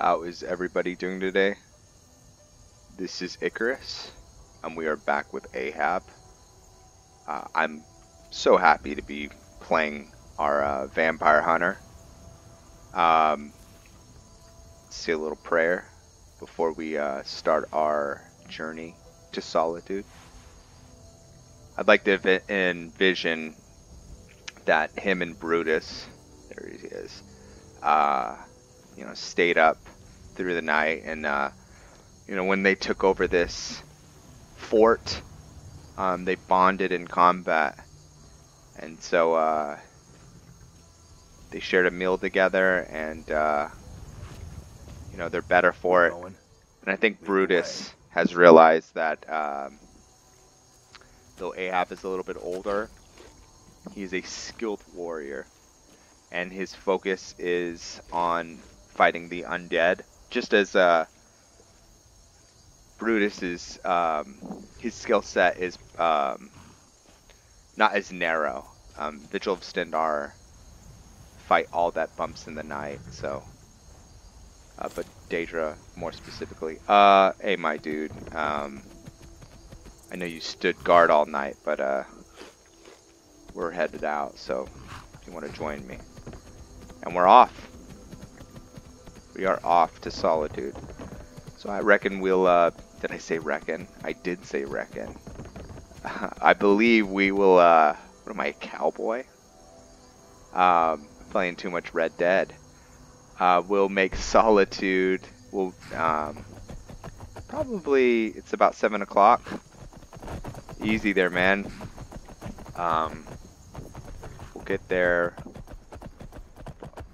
How is everybody doing today? This is Icarus, and we are back with Ahab. I'm so happy to be playing our Vampire Hunter. Say a little prayer before we start our journey to solitude. I'd like to envision that him and Brutus, there he is, stayed up through the night, and when they took over this fort, they bonded in combat, and so they shared a meal together, and they're better for it. And I think Brutus has realized that though Ahab is a little bit older, he's a skilled warrior, and his focus is on fighting the undead, just as Brutus's his skill set is not as narrow. Vigil of Stendar fight all that bumps in the night, so but Daedra more specifically. Hey my dude, I know you stood guard all night, but we're headed out, so if you want to join me. And we're off. We are off to Solitude. So I reckon we'll, did I say reckon? I did say reckon. I believe we will, what am I, a cowboy? Playing too much Red Dead. We'll make Solitude, we'll, probably, it's about 7 o'clock. Easy there, man. We'll get there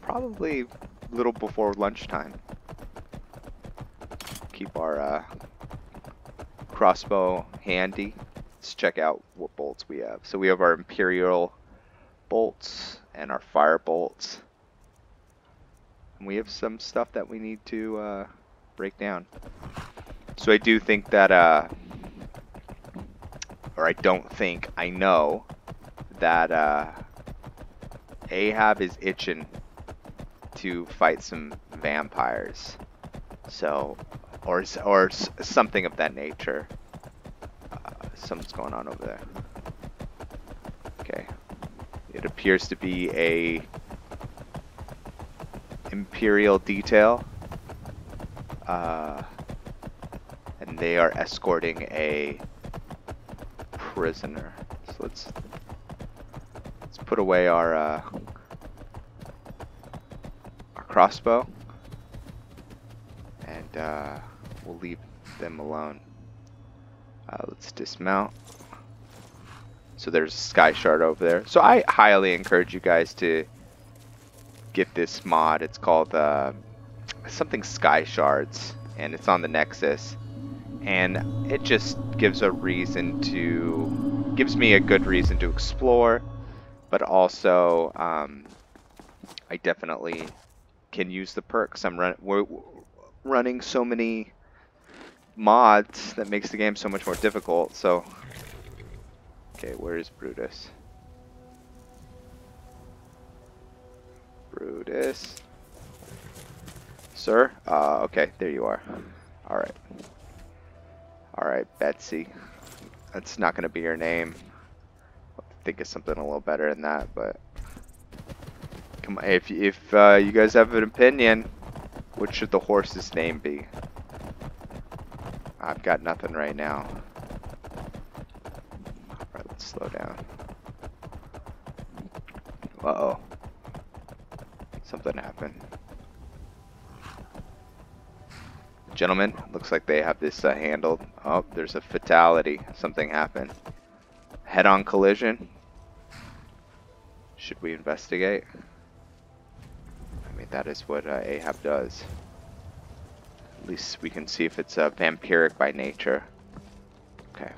probably a little before lunchtime. Keep our crossbow handy. Let's check out what bolts we have. So we have our Imperial bolts and our fire bolts. And we have some stuff that we need to break down. So I do think that, or I don't think, I know that Ahab is itching to fight some vampires. So, or something of that nature. Something's going on over there. Okay. It appears to be a Imperial detail. And they are escorting a prisoner. So let's put away our crossbow, and we'll leave them alone. Let's dismount. So there's a sky shard over there. So I highly encourage you guys to get this mod. It's called something Sky Shards, and it's on the Nexus, and it just gives me a good reason to explore, but also I definitely can use the perks. We're running so many mods that makes the game so much more difficult. So, okay, where is Brutus? Brutus, sir. Okay, there you are. All right. All right, Betsy. That's not gonna be your name. I'll think of something a little better than that, but come on. If you guys have an opinion, what should the horse's name be? I've got nothing right now. All right, let's slow down. Uh-oh. Something happened. Gentlemen, looks like they have this handled. Oh, there's a fatality. Something happened. Head-on collision. Should we investigate? I mean, that is what Ahab does. At least we can see if it's vampiric by nature. Okay.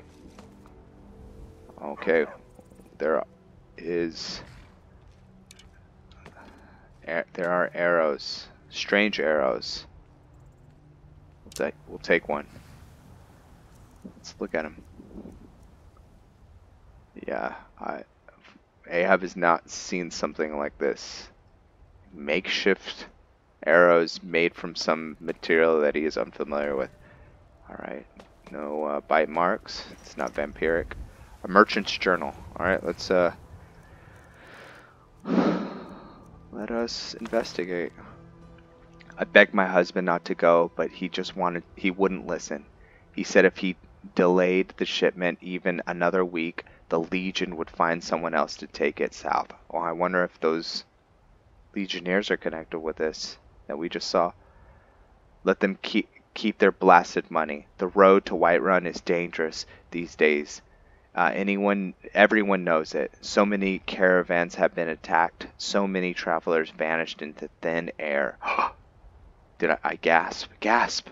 Okay. There are arrows. Strange arrows. We'll take one. Let's look at him. Yeah, Ahab has not seen something like this. Makeshift Arrows made from some material that he is unfamiliar with. Alright. No bite marks. It's not vampiric. A merchant's journal. Alright, let's let us investigate. I begged my husband not to go, but he wouldn't listen. He said if he delayed the shipment even another week, the Legion would find someone else to take it south. Oh, I wonder if those Legionnaires are connected with this that we just saw. Let them keep their blasted money. The road to Whiterun is dangerous these days. Everyone knows it. So many caravans have been attacked. So many travelers vanished into thin air. Did I gasp?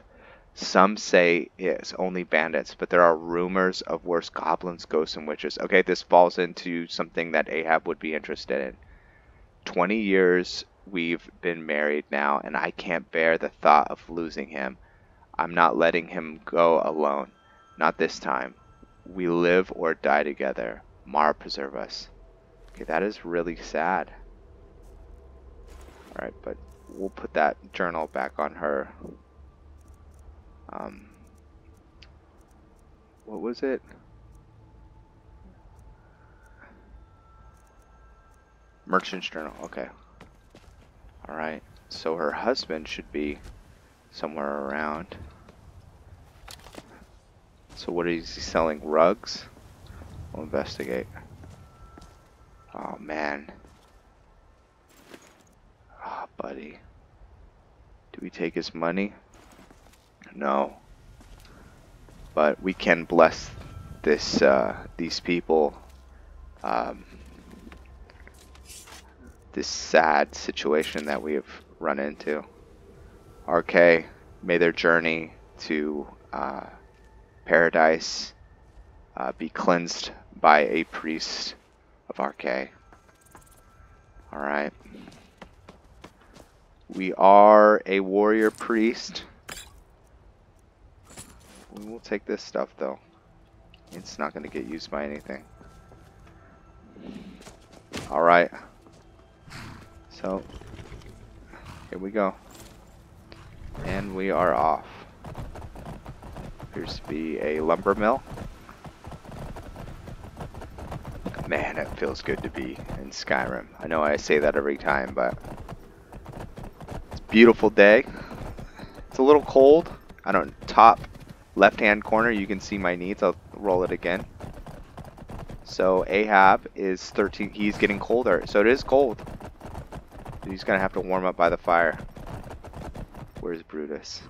Some say it's only bandits, but there are rumors of worse goblins, ghosts, and witches. Okay, this falls into something that Ahab would be interested in. 20 years we've been married now, and I can't bear the thought of losing him. I'm not letting him go alone. Not this time. We live or die together. Mar preserve us. Okay, that is really sad. Alright, but we'll put that journal back on her. What was it? Merchant's journal, okay. Alright, so her husband should be somewhere around. So what is he selling? Rugs? We'll investigate. Oh man. Oh, buddy. Do we take his money? No. But we can bless this these people. This sad situation that we have run into. RK, may their journey to paradise be cleansed by a priest of RK. Alright. We are a warrior priest. We will take this stuff though. It's not going to get used by anything. Alright. So, here we go. And we are off. Appears to be a lumber mill. Man, it feels good to be in Skyrim. I know I say that every time, but it's a beautiful day. It's a little cold. I don't, top left-hand corner, you can see my knees. I'll roll it again. So Ahab is 13. He's getting colder, so it is cold. He's gonna have to warm up by the fire. Where's Brutus?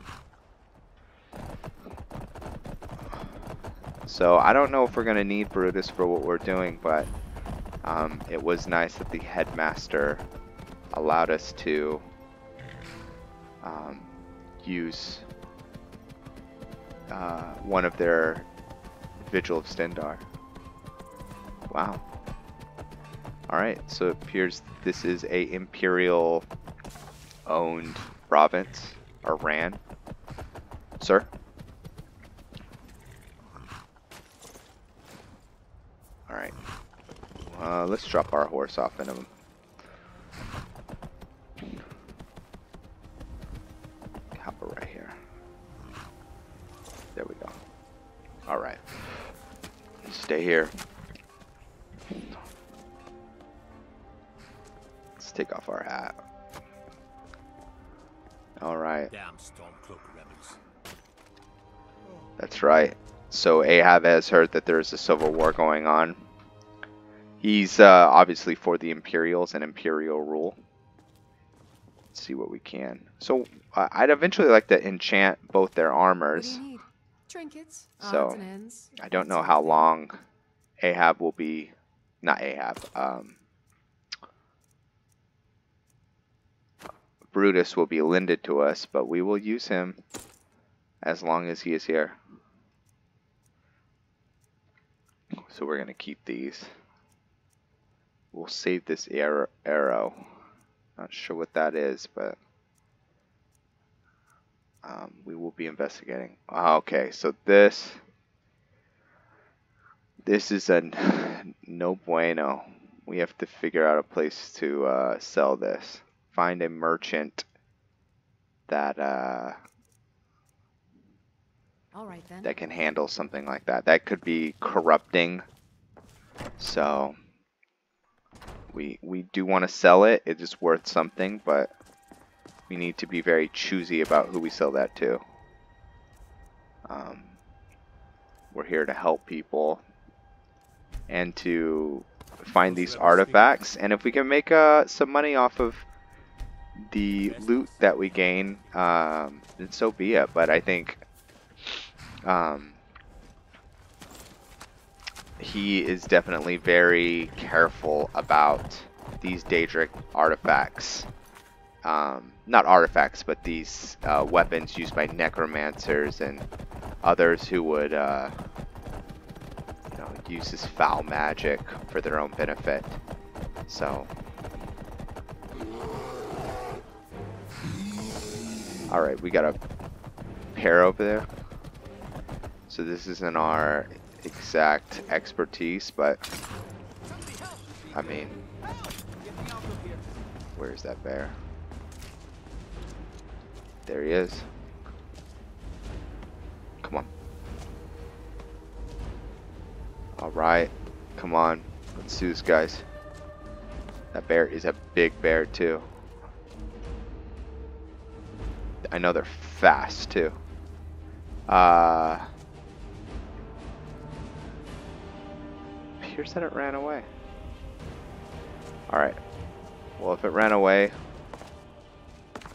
So I don't know if we're gonna need Brutus for what we're doing, but it was nice that the headmaster allowed us to use one of their Vigil of Stendar. Wow. Alright, so it appears this is a Imperial owned province, or ran. Sir? Alright. Let's drop our horse off in a copper right here. There we go. Alright. Stay here. Let's take off our hat. Alright. Damn Stormcloak rebels. That's right. So Ahab has heard that there's a civil war going on. He's obviously for the Imperials and Imperial rule. Let's see what we can. So I'd eventually like to enchant both their armors. What do you need? Trinkets, So odds and ends. I don't know how long Ahab will be. Not Ahab. Brutus will be lended to us, but we will use him as long as he is here. So we're going to keep these. We'll save this arrow. Not sure what that is, but we will be investigating. Okay, so this is a no bueno. We have to figure out a place to sell this. Find a merchant that All right then. that can handle something like that. That could be corrupting. So we do want to sell it. It is worth something, but we need to be very choosy about who we sell that to. We're here to help people and to find these artifacts. And if we can make some money off of the loot that we gain, then so be it. But I think he is definitely very careful about these Daedric artifacts. Not artifacts, but these weapons used by necromancers and others who would use this foul magic for their own benefit. So, all right, we got a pair over there. So this isn't our exact expertise, but I mean, where's that bear? There he is. Come on. Alright. Come on. Let's do this, guys. That bear is a big bear, too. I know they're fast, too. Appears that it ran away. Alright. Well, if it ran away,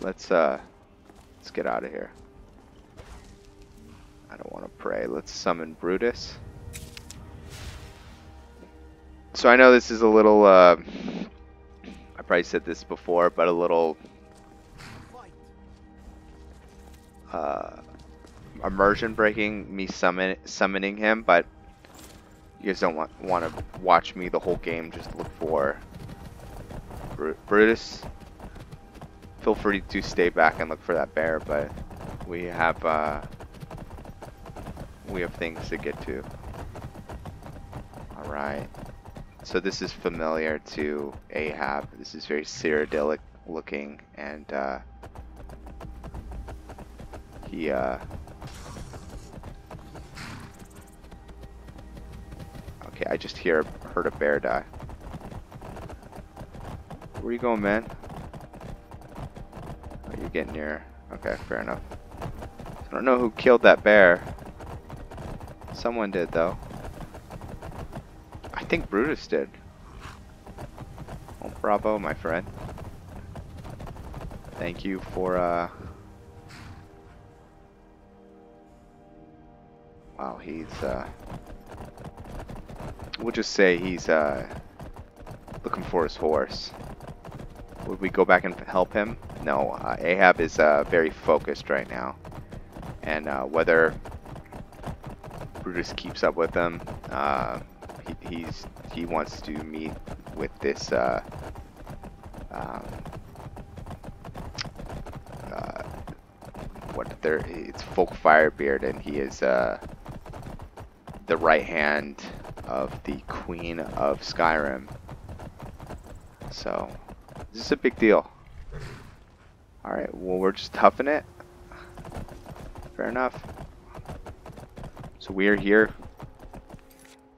let's get out of here. I don't want to pray. Let's summon Brutus. So I know this is a little, I probably said this before, but a little immersion breaking, me summoning him, but you guys don't want to watch me the whole game, just look for Brutus. Feel free to stay back and look for that bear, but we have things to get to. Alright. So this is familiar to Ahab. This is very Cyrodilic looking, and he okay, I just heard a bear die. Where you going, man? Oh, you're getting near. Okay, fair enough. I don't know who killed that bear. Someone did, though. I think Brutus did. Well, bravo, my friend. Thank you for, wow, he's, we'll just say he's, looking for his horse. Would we go back and help him? No, Ahab is, very focused right now. And, whether Brutus keeps up with him, he wants to meet with this it's Folk Firebeard, and he is the right hand of the Queen of Skyrim. So this is a big deal. Alright, well, we're just toughing it. Fair enough. So we are here.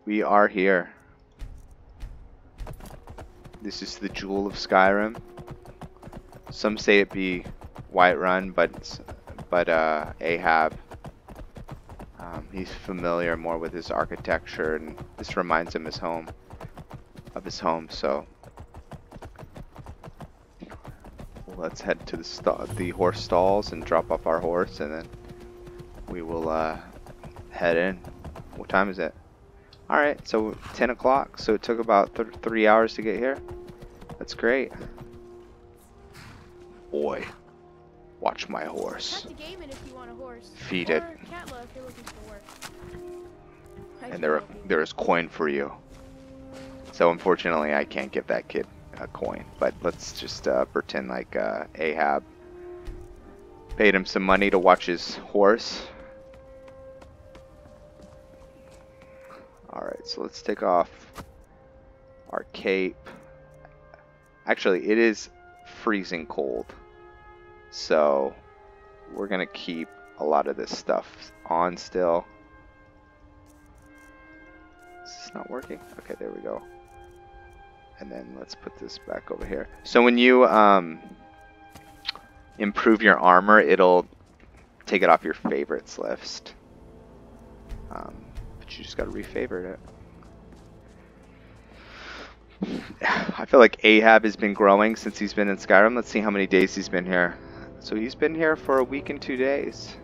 We are here. This is the jewel of Skyrim. Some say it be Whiterun, but Ahab, he's familiar more with his architecture, and this reminds him of his home. So let's head to the horse stalls and drop off our horse, and then we will head in. What time is it? Alright, so 10 o'clock, so it took about 3 hours to get here. That's great. Boy, watch my horse. Feed it. And there is coin for you. So unfortunately I can't give that kid a coin, but let's just pretend like Ahab paid him some money to watch his horse. Alright, so let's take off our cape. Actually, it is freezing cold. So we're gonna keep a lot of this stuff on still. Is this not working? Okay, there we go. And then let's put this back over here. So when you improve your armor, it'll take it off your favorites list. But you just gotta refavorite it. I feel like Ahab has been growing since he's been in Skyrim. Let's see how many days he's been here. So he's been here for a week and 2 days.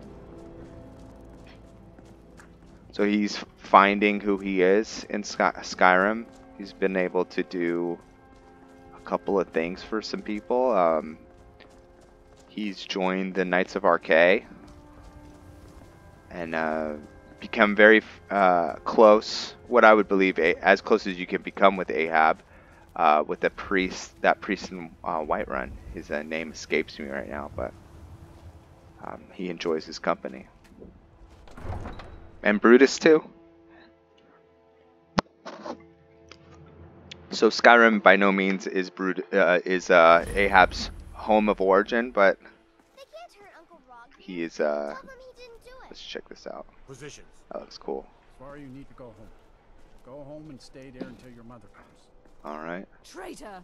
So he's finding who he is in Skyrim. He's been able to do a couple of things for some people. He's joined the Knights of Archay and become very close, what I would believe as close as you can become with Ahab, with that priest in Whiterun. His name escapes me right now, but he enjoys his company. And Brutus too. So Skyrim by no means is Ahab's home of origin, but he is. Let's check this out. Positions. That looks cool. Sorry, you need to go home. Go home and stay there until your mother comes. All right. Traitor!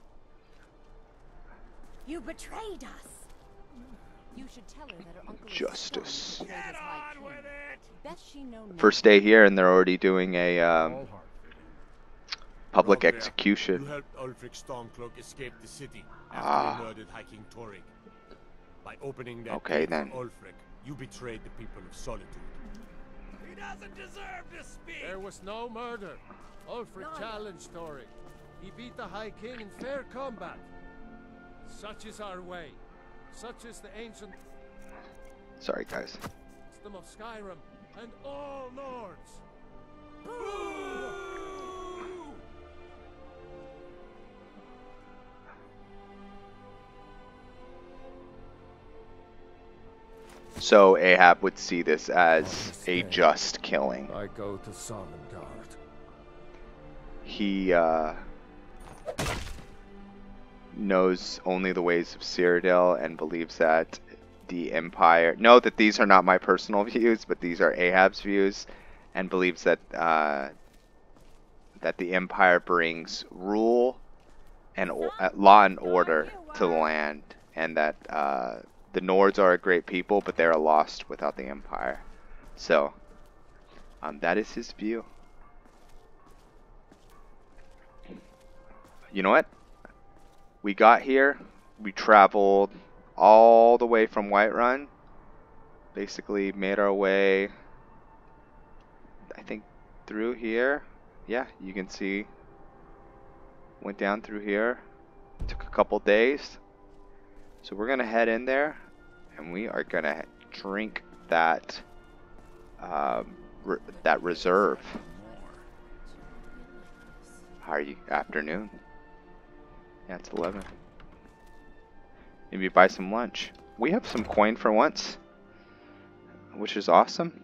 You betrayed us. You should tell her that her uncle Justice. Get on with it. Best she know First day here, and they're already doing a public Roger, execution. You helped Ulfric Stormcloak escape the city after he murdered High King Torrig. By opening that gate then. for Ulfric, you betrayed the people of Solitude. He doesn't deserve to speak. There was no murder. Ulfric challenged Torrig. He beat the High King in fair combat. Such is our way. Such is the ancient Sorry, guys. system of Skyrim and all lords. So Ahab would see this as a just killing. I go to Sovngarde. He knows only the ways of Cyrodiil and believes that the Empire... Know that these are not my personal views, but these are Ahab's views, and believes that that the Empire brings rule and law and order to the land, and that the Nords are a great people, but they are lost without the Empire. So, that is his view. You know what? We got here, we traveled all the way from Whiterun, basically made our way, I think, through here. Yeah, you can see, went down through here, took a couple days. So we're gonna head in there, and we are gonna drink that that reserve. How are you? Afternoon. Yeah, it's 11. Maybe buy some lunch. We have some coin for once, which is awesome.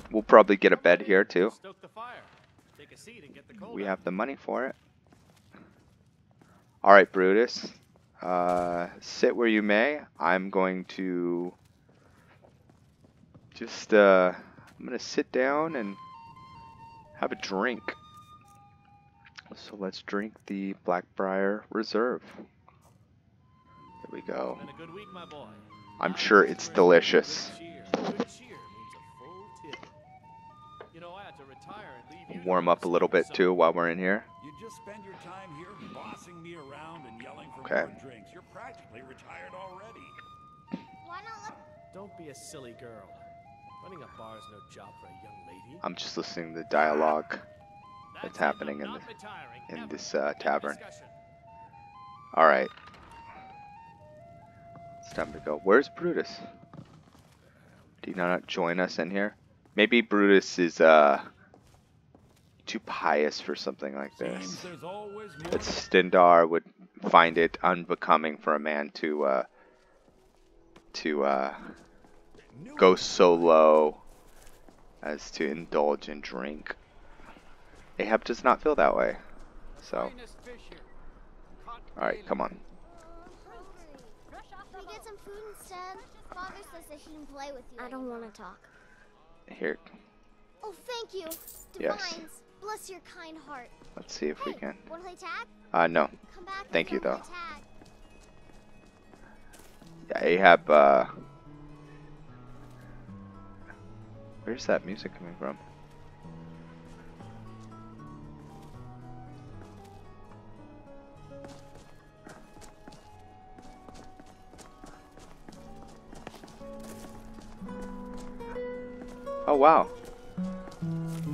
We'll probably get a bed here too. Stoke the fire. Take a seat and get the cold We out. have the money for it. Alright, Brutus. Sit where you may. I'm going to just, I'm going to sit down and have a drink. So let's drink the Blackbriar Reserve. There we go. Been a good week, my boy. I'm sure it's delicious. Good cheer means a full tip. You know, I had to retire and leave you Warm up a little bit too while we're in here. You just spend your time here bossing me around and yelling for Okay. more drinks. You're practically retired already. Why not look? Don't be a silly girl. Running a bar is no job for a young lady. I'm just listening to the dialogue that's it, happening I'm in not retiring, in ever. this End of tavern. discussion. Alright. It's time to go. Where's Brutus? Did he not join us in here? Maybe Brutus is too pious for something like Seems this. there's always more But Stindar would find it unbecoming for a man to go so low as to indulge in drink. Ahab does not feel that way. So, Finest fish here. Caught alright, come on. Can we get some food instead. Father says that he can play with you. I don't want to talk. Here. Oh, thank you. Yes. Divines, bless your kind heart. Let's see if we Hey, can. wanna play tag? No. Come back. Thank you, and play though. tag. Yeah, Ahab, where's that music coming from? Oh, wow.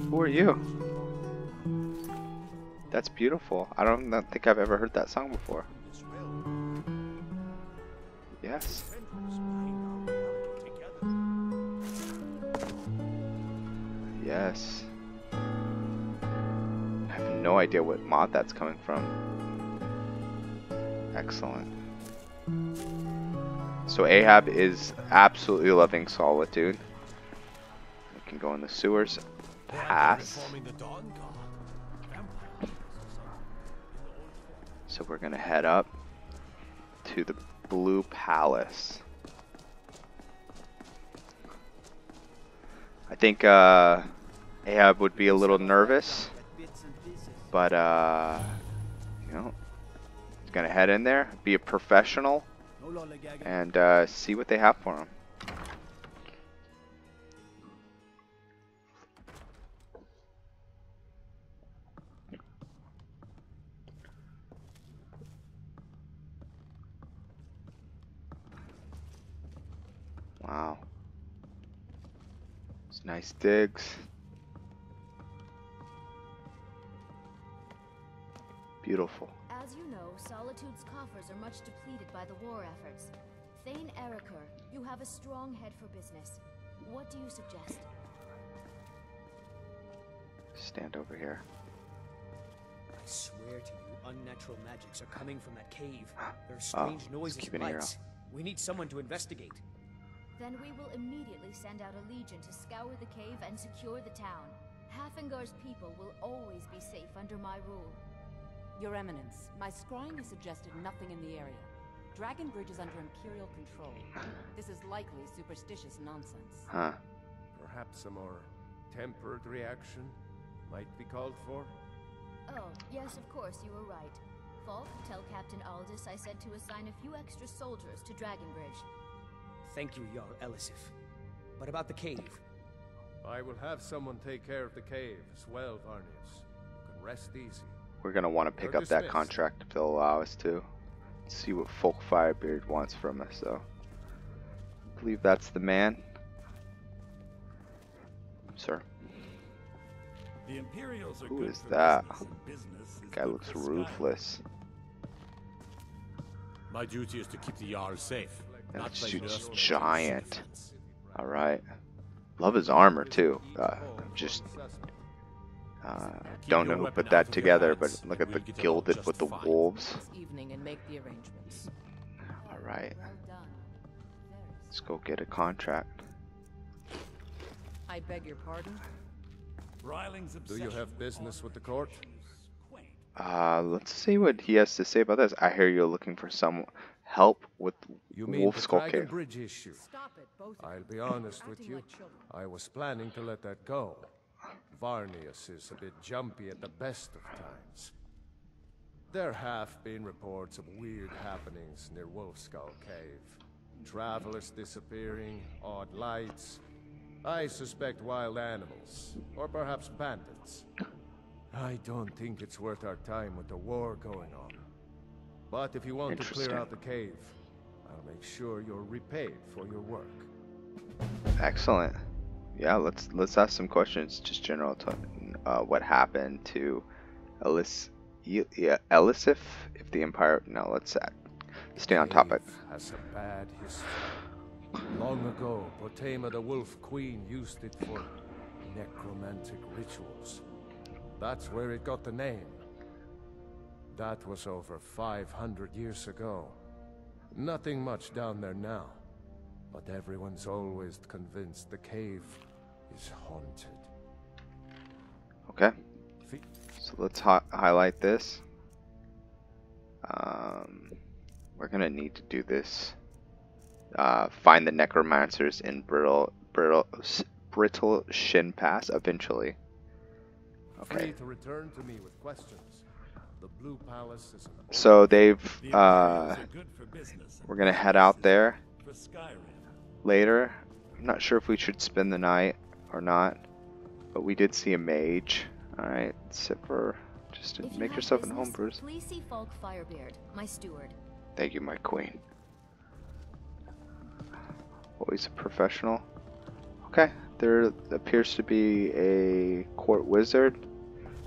Who are you? That's beautiful. I don't think I've ever heard that song before. Yes. Yes. I have no idea what mod that's coming from. Excellent. So Ahab is absolutely loving solitude. We can go in the sewers. Pass. So we're gonna head up to the Blue Palace. I think Ahab would be a little nervous, but you know, he's gonna head in there, be a professional, and see what they have for him. Wow. It's nice digs. Beautiful. As you know, Solitude's coffers are much depleted by the war efforts. Thane Erikur, you have a strong head for business. What do you suggest? Stand over here. I swear to you, unnatural magics are coming from that cave. There are strange noises and lights. We need someone to investigate. Then we will immediately send out a legion to scour the cave and secure the town. Hafengar's people will always be safe under my rule. Your Eminence, my scrying has suggested nothing in the area. Dragon Bridge is under Imperial control. This is likely superstitious nonsense. Huh. Perhaps a more tempered reaction might be called for? Oh, yes, of course, you were right. Falk, tell Captain Aldous I said to assign a few extra soldiers to Dragon Bridge. Thank you, Jarl Elisif. But about the cave? I will have someone take care of the cave as well, Varnius. You can rest easy. We're gonna want to pick up that contract if they'll allow us to. See what Folk Firebeard wants from us, though. I believe that's the man. Sir. The Imperials are Who good is for that? business is Guy good looks for Skyrim. ruthless. My duty is to keep the Jarl safe. That Not play dude's nurseman. giant. Alright. Love his armor, too. Don't know who put that together, but look at the gilded with the wolves. This evening and make the arrangements. Alright. Well done. Let's go get a contract. I beg your pardon? Ryling's Do you have business with the court? Let's see what he has to say about this. I hear you're looking for some help with You mean Wolf the Skull Dragon Cave. Bridge issue? Stop it, both of I'll you. be honest with Acting you. like children. I was planning to let that go. Varnius is a bit jumpy at the best of times. There have been reports of weird happenings near Wolfskull Cave. Travelers disappearing, odd lights. I suspect wild animals, or perhaps bandits. I don't think it's worth our time with the war going on. But if you want to clear out the cave, I'll make sure you're repaid for your work. Excellent. Yeah, let's ask some questions. Just general what happened to Elisif if the Empire. No, let's stay on topic. Has a bad history. Long ago, Potema the Wolf Queen used it for necromantic rituals. That's where it got the name. That was over 500 years ago. Nothing much down there now. But everyone's always convinced the cave is haunted. Okay. So let's highlight this. We're gonna need to do this find the necromancers in Brittle Shin Pass eventually. Okay. Free to return to me with questions. The Blue Palace is an So they've The Imperials are good for business. we're gonna head out there For Skyrim. later. I'm not sure if we should spend the night or not, but we did see a mage. All right, sit for just to make yourself at home, Bruce. Please see Falk Firebeard, my steward. Thank you, my queen. Always a professional. Okay, there appears to be a court wizard.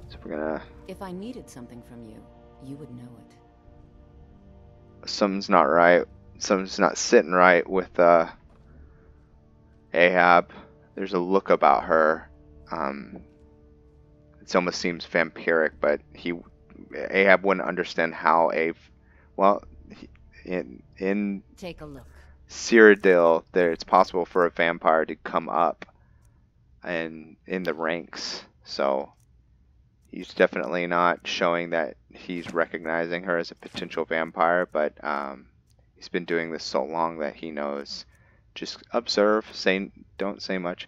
So we're gonna. If I needed something from you, you would know it. Something's not right. Something's not sitting right with Ahab. There's a look about her. It almost seems vampiric, but Ahab wouldn't understand how in Take a look. Cyrodil, it's possible for a vampire to come up and in the ranks. So he's definitely not showing that he's recognizing her as a potential vampire, but he's been doing this so long that he knows. Just observe, don't say much.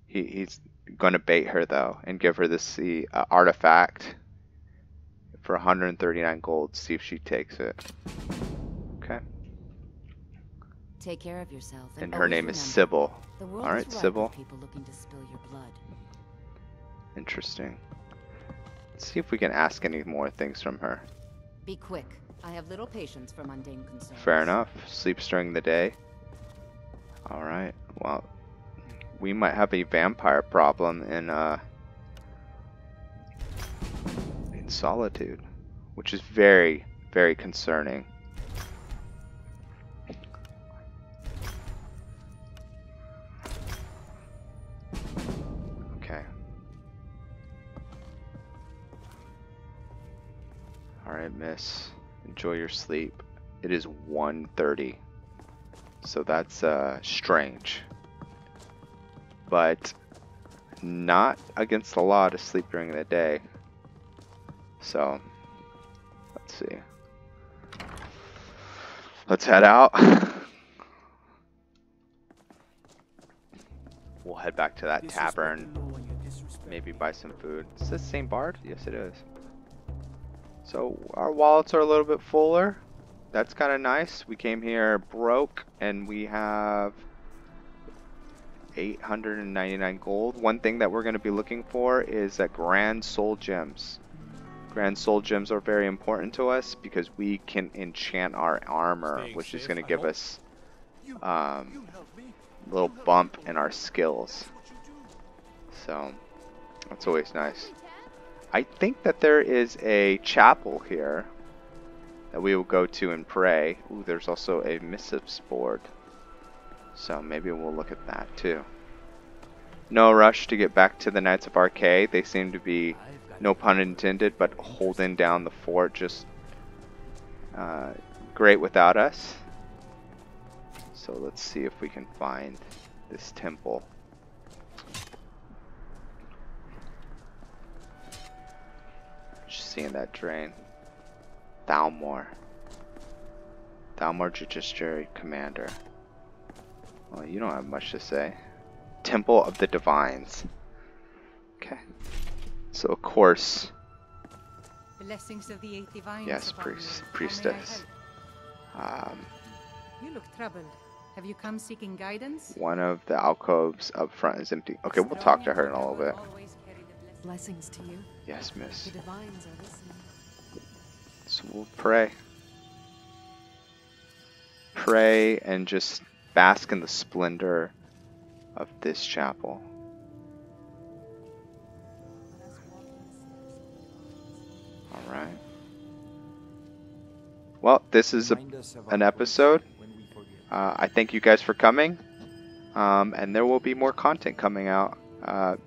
He's going to bait her though and give her the artifact for 139 gold. See if she takes it. Okay. Take care of yourself. And her name is Sybil. All right, Sybil. People looking to spill your blood. Interesting. Let's see if we can ask any more things from her. Be quick. I have little patience for mundane concerns. Fair enough. Sleeps during the day. All right. Well, we might have a vampire problem in Solitude, which is very, very concerning. Okay. All right, miss. Enjoy your sleep. It is 1:30. So that's strange. But not against the law to sleep during the day. So, let's see. Let's head out. We'll head back to that tavern. Maybe buy some food. Is this the same bard? Yes, it is. So, our wallets are a little bit fuller. That's kind of nice. We came here broke and we have 899 gold. One thing that we're going to be looking for is Grand Soul Gems. Grand Soul Gems are very important to us because we can enchant our armor, which is going to give us a little bump in our skills. So that's always nice. I think that there is a chapel here that we will go to and pray. Ooh, there's also a missives board. So maybe we'll look at that too. No rush to get back to the Knights of Arcade. They seem to be, no pun intended, but holding down the fort just great without us. So let's see if we can find this temple. Just seeing that drain. Thalmor Justiciary Commander. Well, you don't have much to say. Temple of the Divines. Okay. So of course. Blessings of the eight divines. Yes, priestess. You look troubled. Have you come seeking guidance? One of the alcoves up front is empty. Okay, we'll talk to her in a little bit. Blessings to you. Yes, miss. The divines are listening. So we'll pray. Pray and just bask in the splendor of this chapel. Alright. Well, this is an episode. I thank you guys for coming. And there will be more content coming out. I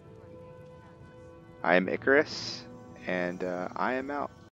am Icarus, and I am out.